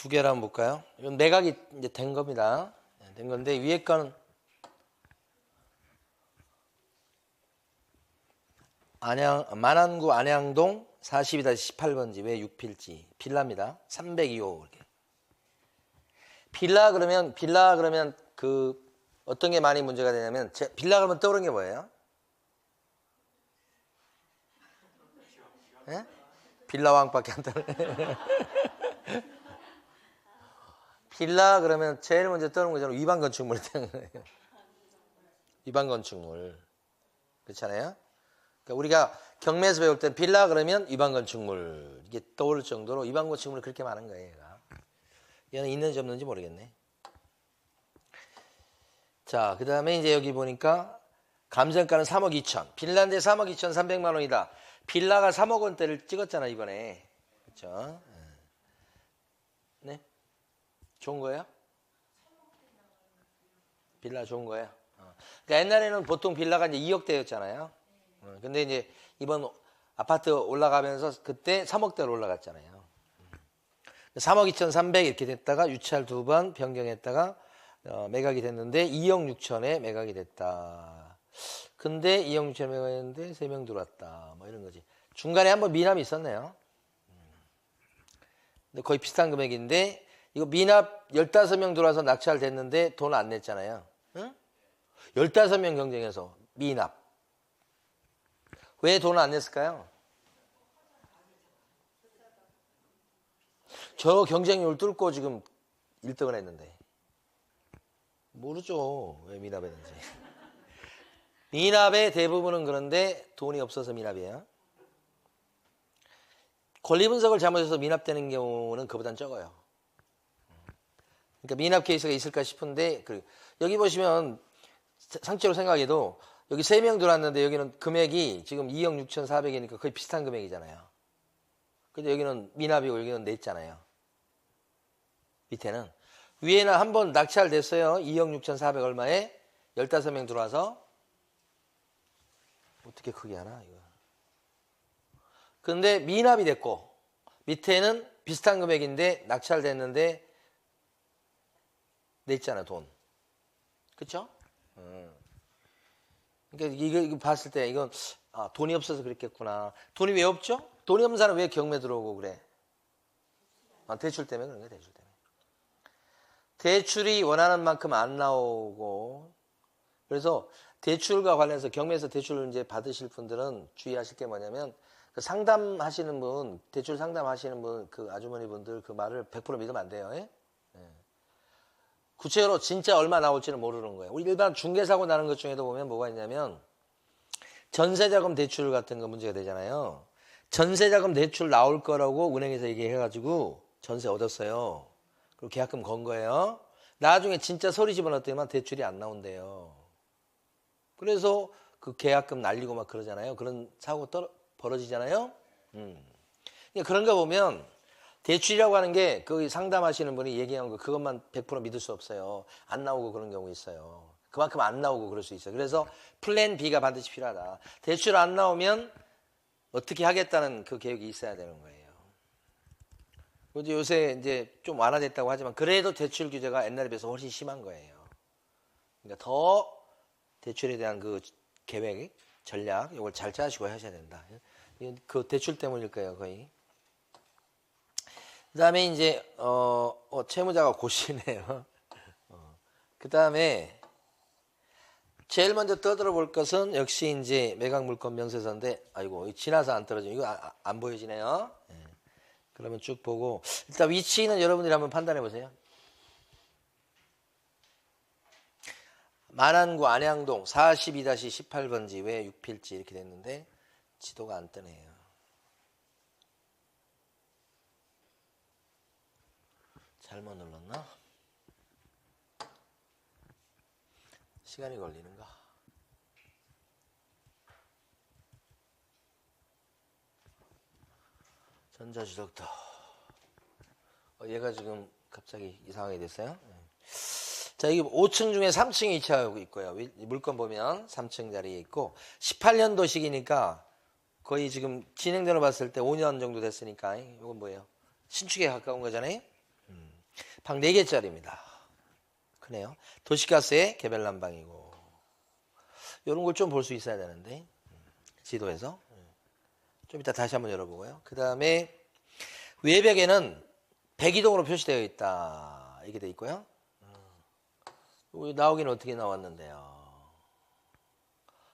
두 개를 한번 볼까요? 이건 매각이 이제 된 겁니다. 된 건데 위에 거는 만안구 안양동 42-18번지 왜 6필지 빌라입니다. 302호 이렇게. 빌라 그러면 그 어떤 게 많이 문제가 되냐면 빌라 그러면 떠오르는 게 뭐예요? 예? 빌라 왕밖에 안 떠오르네. 빌라 그러면 제일 먼저 떠오르는 거잖아요. 위반 건축물이 되는 거예요. 위반 건축물. 그렇잖아요? 그러니까 우리가 경매에서 배울 땐 빌라 그러면 위반 건축물 이게 떠오를 정도로 위반 건축물이 그렇게 많은 거예요. 얘가. 얘는 있는지 없는지 모르겠네. 자, 그 다음에 이제 여기 보니까 감정가는 3억 2천. 빌라인데 3억 2천 3백만 원이다. 빌라가 3억 원대를 찍었잖아, 이번에. 그렇죠? 네? 좋은 거예요? 빌라 좋은 거예요? 그러니까 옛날에는 보통 빌라가 이제 2억대였잖아요. 근데 이제 이번 아파트 올라가면서 그때 3억대로 올라갔잖아요. 3억 2,300 이렇게 됐다가 유찰 2번 변경했다가 매각이 됐는데 2억 6천에 매각이 됐다. 근데 2억 6천에 매각했는데 3명 들어왔다. 뭐 이런 거지. 중간에 한번 미납이 있었네요. 근데 거의 비슷한 금액인데 이거 미납 15명 들어와서 낙찰 됐는데 돈 안 냈잖아요. 응? 15명 경쟁해서 미납. 왜 돈을 안 냈을까요? 저 경쟁률 뚫고 지금 1등을 했는데. 모르죠. 왜 미납했는지. 미납의 대부분은 그런데 돈이 없어서 미납이에요. 권리 분석을 잘못해서 미납되는 경우는 그보단 적어요. 그러니까 미납 케이스가 있을까 싶은데 여기 보시면 상체로 생각해도 여기 3명 들어왔는데 여기는 금액이 지금 2억 6,400이니까 거의 비슷한 금액이잖아요. 근데 여기는 미납이고 여기는 냈잖아요. 밑에는. 위에는 한번 낙찰됐어요. 2억 6,400 얼마에 15명 들어와서 어떻게 크게 하나 이거. 근데 미납이 됐고 밑에는 비슷한 금액인데 낙찰됐는데 냈잖아 돈. 그쵸? 그러니까 이거 봤을 때 이건 돈이 없어서 그랬겠구나. 돈이 왜 없죠? 돈이 없는 사람 왜 경매 들어오고 그래? 대출 때문에 그런 거야. 대출 때문에. 대출이 원하는 만큼 안 나오고 그래서 대출과 관련해서 경매에서 대출을 이제 받으실 분들은 주의하실 게 뭐냐면 그 상담하시는 분, 대출 상담하시는 분, 그 아주머니 분들 그 말을 100% 믿으면 안 돼요. 예? 구체적으로 진짜 얼마 나올지는 모르는 거예요. 우리 일반 중개사고 나는 것 중에도 보면 뭐가 있냐면 전세자금 대출 같은 거 문제가 되잖아요. 전세자금 대출 나올 거라고 은행에서 얘기해가지고 전세 얻었어요. 그리고 계약금 건 거예요. 나중에 진짜 소리 집어넣었더니만 대출이 안 나온대요. 그래서 그 계약금 날리고 막 그러잖아요. 그런 사고 벌어지잖아요. 그러니까 그런 거 보면 대출이라고 하는 게 그 상담하시는 분이 얘기한 거 그것만 100% 믿을 수 없어요. 안 나오고 그런 경우 있어요. 그만큼 안 나오고 그럴 수 있어요. 그래서 플랜 B가 반드시 필요하다. 대출 안 나오면 어떻게 하겠다는 그 계획이 있어야 되는 거예요. 요새 이제 좀 완화됐다고 하지만 그래도 대출 규제가 옛날에 비해서 훨씬 심한 거예요. 그러니까 더 대출에 대한 그 계획, 전략 이걸 잘 짜시고 하셔야 된다. 그 대출 때문일 거예요, 거의. 그 다음에 이제, 채무자가 고시네요. 그 다음에, 제일 먼저 떠들어 볼 것은 역시 이제 매각물건 명세서인데, 아이고, 지나서 안 떨어지네. 이거 안 보여지네요. 그러면 쭉 보고, 일단 위치는 여러분들이 한번 판단해 보세요. 만안구 안양동 42-18번지 왜 6필지 이렇게 됐는데, 지도가 안 뜨네요. 잘못 눌렀나? 시간이 걸리는가? 전자주석도 얘가 지금 갑자기 이상하게 됐어요. 자, 이게 5층 중에 3층에 위치하고 있고요. 물건 보면 3층 자리에 있고 18년도식이니까 거의 지금 진행대로 봤을 때 5년 정도 됐으니까 이건 뭐예요? 신축에 가까운 거잖아요. 방 4개짜리입니다. 크네요. 도시가스의 개별 난방이고. 이런 걸 좀 볼 수 있어야 되는데. 지도에서. 좀 이따 다시 한번 열어보고요. 그 다음에 외벽에는 백이동으로 표시되어 있다. 이렇게 돼 있고요. 나오기는 어떻게 나왔는데요.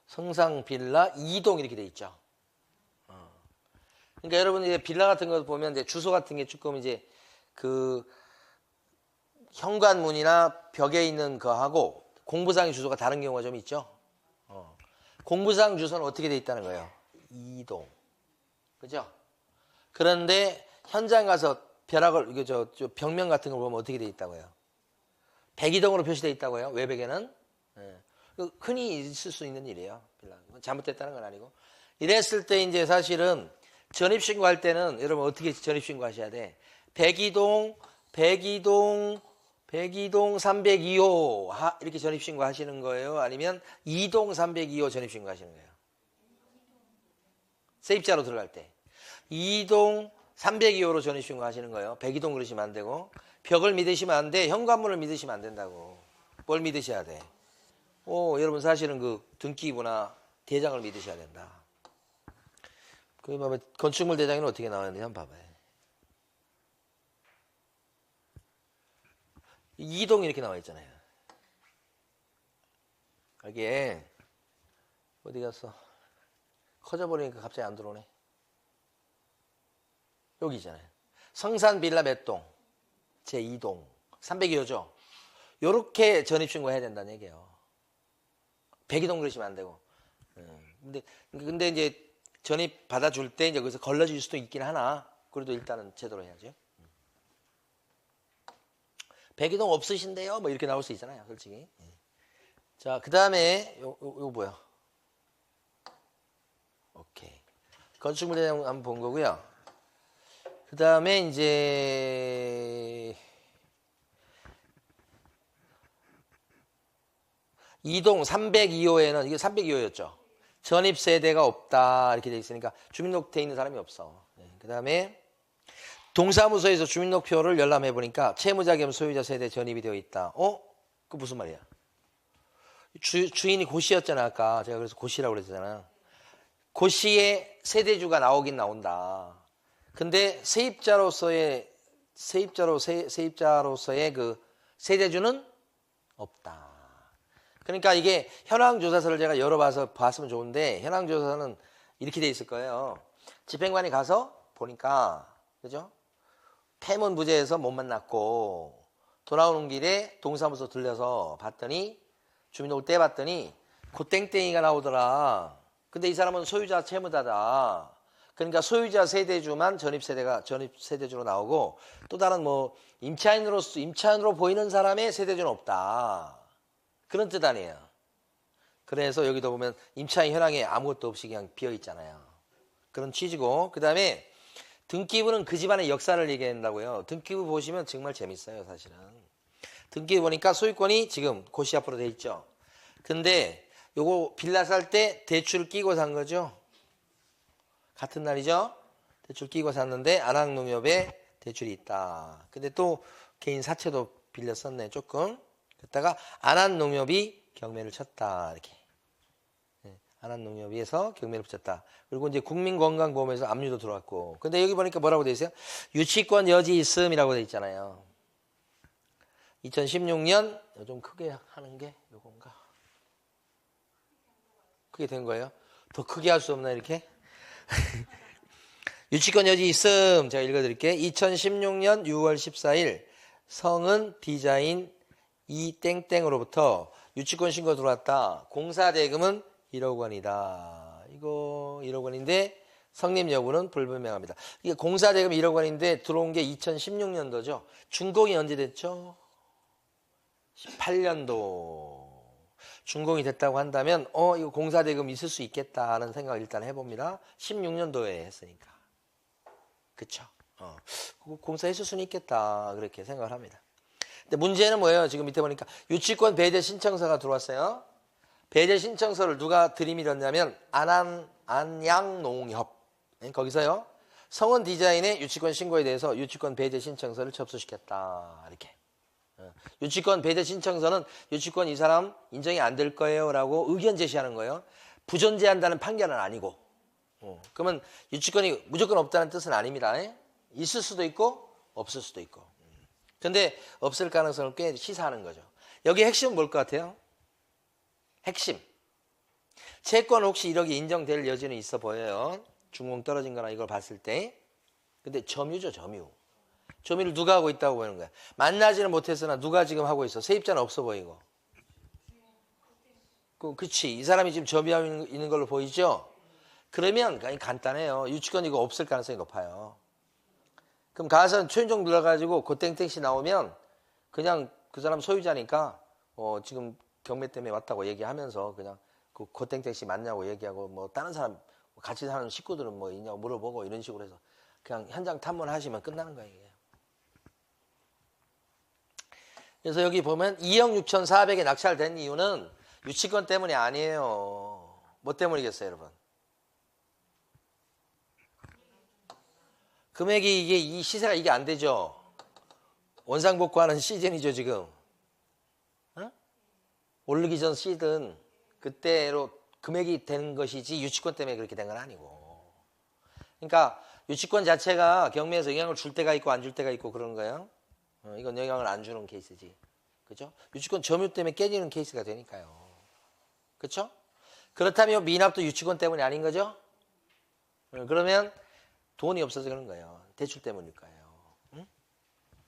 성상 빌라 2동 이렇게 돼 있죠. 그러니까 여러분 이제 빌라 같은 거 보면 이제 주소 같은 게 조금 이제 그 현관문이나 벽에 있는 거하고 공부상의 주소가 다른 경우가 좀 있죠. 공부상 주소는 어떻게 돼 있다는 거예요? 2동. 그죠? 그런데 현장 가서 벼락을 이게 저 벽면 같은 걸 보면 어떻게 돼 있다고요? 102동으로 표시되어 있다고요. 외벽에는. 흔히 있을 수 있는 일이에요. 빌라. 잘못됐다는 건 아니고. 이랬을 때 이제 사실은 전입신고할 때는 여러분 어떻게 전입신고하셔야 돼? 102동 302호 이렇게 전입신고 하시는 거예요? 아니면 2동 302호 전입신고 하시는 거예요? 세입자로 들어갈 때. 2동 302호로 전입신고 하시는 거예요. 102동 그러시면 안 되고. 벽을 믿으시면 안 돼. 현관문을 믿으시면 안 된다고. 뭘 믿으셔야 돼? 여러분 사실은 그 등기부나 대장을 믿으셔야 된다. 그 다음에 건축물 대장에는 어떻게 나왔는지 한번 봐봐요. 2동 이렇게 나와 있잖아요. 이게 어디 갔어? 커져버리니까 갑자기 안 들어오네. 여기 있잖아요. 성산 빌라 몇 동? 제2동. 302호죠? 요렇게 전입신고 해야 된다는 얘기예요. 102동 그러시면 안 되고. 근데 이제 전입 받아줄 때 이제 거기서 걸러질 수도 있긴 하나. 그래도 일단은 제대로 해야죠. 102동 없으신데요? 뭐 이렇게 나올 수 있잖아요. 솔직히. 자, 그 다음에 요거 뭐야? 오케이. 건축물 대장 한번 본 거고요. 그 다음에 이제 2동 302호에는 이게 302호였죠. 전입 세대가 없다 이렇게 돼 있으니까 주민등록돼 있는 사람이 없어. 그 다음에 동사무소에서 주민등록표를 열람해 보니까 채무자 겸 소유자 세대 전입이 되어 있다. 그 무슨 말이야? 주인이 고씨였잖아 아까. 제가 그래서 고씨라고 그랬잖아. 고씨의 세대주가 나오긴 나온다. 근데 세입자로서의 그 세대주는 없다. 그러니까 이게 현황조사서를 제가 열어봐서 봤으면 좋은데 현황조사서는 이렇게 돼 있을 거예요. 집행관이 가서 보니까 그죠? 폐문부재에서 못 만났고 돌아오는 길에 동사무소 들려서 봤더니 주민등록을 떼봤더니 고땡땡이가 나오더라. 근데 이 사람은 소유자 채무자다. 그러니까 소유자 세대주만 전입 세대주로 나오고 또 다른 뭐 임차인으로 보이는 사람의 세대주는 없다. 그런 뜻 아니에요. 그래서 여기도 보면 임차인 현황에 아무것도 없이 그냥 비어 있잖아요. 그런 취지고. 그 다음에 등기부는 그 집안의 역사를 얘기한다고요. 등기부 보시면 정말 재밌어요, 사실은. 등기부 보니까 소유권이 지금 고시 앞으로 돼 있죠. 근데 요거 빌라 살 때 대출 끼고 산 거죠. 같은 날이죠. 대출 끼고 샀는데 안항농협에 대출이 있다. 근데 또 개인 사채도 빌려 썼네, 조금. 그랬다가 안한농협이 경매를 쳤다. 이렇게. 안한농협에서 경매를 붙였다. 그리고 이제 국민건강보험에서 압류도 들어왔고. 근데 여기 보니까 뭐라고 돼 있어요? 유치권 여지 있음이라고 돼 있잖아요. 2016년 좀 크게 하는 게 요건가? 크게 된 거예요? 더 크게 할 수 없나 이렇게? 유치권 여지 있음 제가 읽어드릴게요. 2016년 6월 14일 성은 디자인 이 땡땡으로부터 유치권 신고 들어왔다. 공사대금은 1억 원이다. 이거 1억 원인데 성립 여부는 불분명합니다. 이게 공사대금 1억 원인데 들어온 게 2016년도죠. 준공이 언제 됐죠? 18년도. 준공이 됐다고 한다면 이거 공사대금 있을 수 있겠다 하는 생각을 일단 해봅니다. 16년도에 했으니까. 그쵸? 공사했을 수는 있겠다 그렇게 생각을 합니다. 근데 문제는 뭐예요? 지금 밑에 보니까 유치권 배제 신청서가 들어왔어요. 배제 신청서를 누가 들이밀었냐면 안양농협 거기서요. 성원 디자인의 유치권 신고에 대해서 유치권 배제 신청서를 접수시켰다. 이렇게. 유치권 배제 신청서는 유치권 이 사람 인정이 안 될 거예요 라고 의견 제시하는 거예요. 부존재한다는 판결은 아니고. 그러면 유치권이 무조건 없다는 뜻은 아닙니다. 있을 수도 있고 없을 수도 있고. 근데 없을 가능성을 꽤 시사하는 거죠. 여기 핵심은 뭘 것 같아요? 핵심. 채권 혹시 1억이 인정될 여지는 있어 보여요. 중공 떨어진 거나 이걸 봤을 때. 근데 점유죠, 점유. 점유를 누가 하고 있다고 보이는 거야. 만나지는 못했으나 누가 지금 하고 있어. 세입자는 없어 보이고. 그치. 이 사람이 지금 점유하고 있는 걸로 보이죠? 그러면 간단해요. 유치권 이거 없을 가능성이 높아요. 그럼 가서 최윤종 눌러가지고 고땡땡씨 나오면 그냥 그 사람 소유자니까 지금 경매 때문에 왔다고 얘기하면서 그냥 그 고땡땡씨 맞냐고 얘기하고 뭐 다른 사람 같이 사는 식구들은 뭐 있냐고 물어보고 이런 식으로 해서 그냥 현장 탐문하시면 끝나는 거예요. 그래서 여기 보면 2억 6,400에 낙찰된 이유는 유치권 때문이 아니에요. 뭐 때문이겠어요, 여러분? 금액이 이 시세가 이게 안 되죠. 원상복구하는 시즌이죠, 지금. 오르기 전 시즌 그때로 금액이 되는 것이지 유치권 때문에 그렇게 된 건 아니고. 그러니까 유치권 자체가 경매에서 영향을 줄 때가 있고 안 줄 때가 있고 그런 거예요. 이건 영향을 안 주는 케이스지. 그죠? 유치권 점유 때문에 깨지는 케이스가 되니까요. 그렇죠? 그렇다면 미납도 유치권 때문이 아닌 거죠? 그러면 돈이 없어서 그런 거예요. 대출 때문일 거예요.